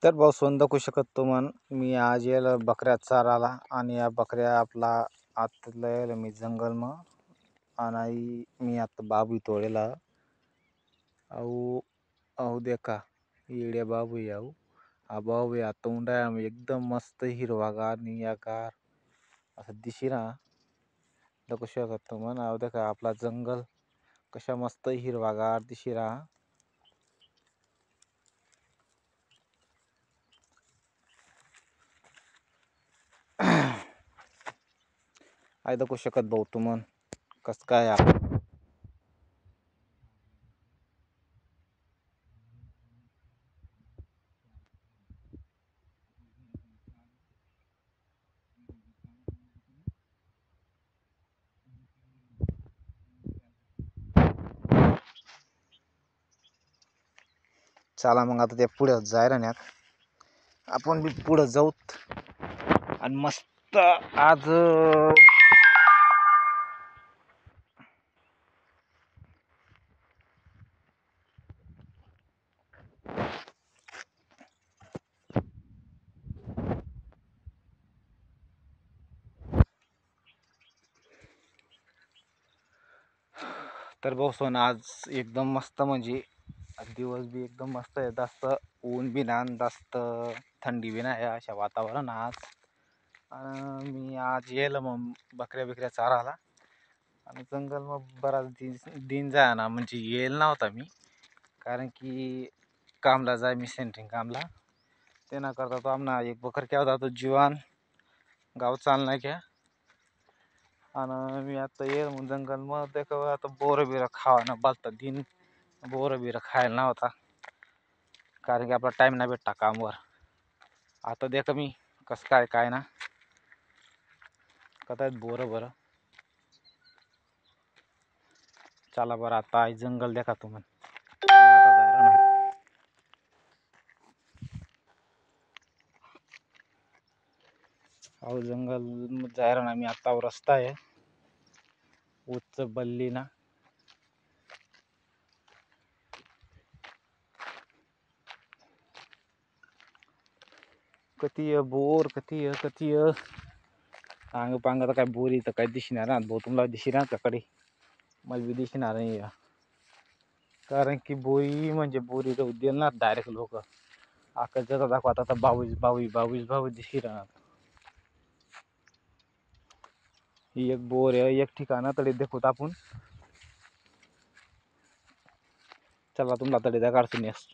तर भाऊ दाखवू शकत तो म्हण मी आज येल बकऱ्या चाराला आणि या बकऱ्या आपला आतला येईल मी जंगल मग आणि मी आता बाबू तोडेला अहो अहो देखा येड्या बाबू याऊ हा बाबू या तोंडा एकदम मस्त हिरवागार नियागार असं दिशिरा दाखवू शकत तो म्हण अहो देखा आपला जंगल कशा मस्त हिरवागार दिशिरा आहे दाखवू शकत भाऊ तू म्हण कस काय चला मग आता ते पुढे जायला नाही आपण बी पुढे जाऊत आणि मस्त आज तर भाऊ आज एकदम मस्त म्हणजे दिवस बी एकदम मस्त आहे जास्त ऊन बी ना जास्त थंडी बी नाही अशा वातावरण आज मी आज येईल मग बकऱ्या बिकऱ्या चाराला आणि जंगल मग बराच दिन जाय ना म्हणजे येईल नव्हता मी कारण की कामला जाय मी सेंटरिंग कामला ते ना करता तो आमना एक बकर क्या होता तो जीवान गाव चालना क्या आणि मी आता येईल मग जंगल मग देख आता बोरं बिरं खावा ना बालता दिन बोरं बिरं खायला नव्हता कारण की आपला टाईम नाही भेटता कामवर आता देख मी कसं काय काय ना कदाच बोरं बरं चला बरं आता आहे जंगल देखा तुम्ही आता जायला ना अहो जंगल जायला ना मी आता रस्ता आहे उच्च बल्ली ना कती बोर कती अंग पांग तर काय बोरी तर काय दिसणार ना भाऊ तुम्हाला दिसणार त्याकडे मला बी दिसणार नाही कारण की बोरी म्हणजे बोरी तर उद्देल ना डायरेक्ट लोक आकाश जर दाखवत आता 22 दिशी राहणार ही एक बोर आहे एक ठिकाणा तरी देखोत आपण चला तुम्हाला तरी त्या काढतो नेक्स्ट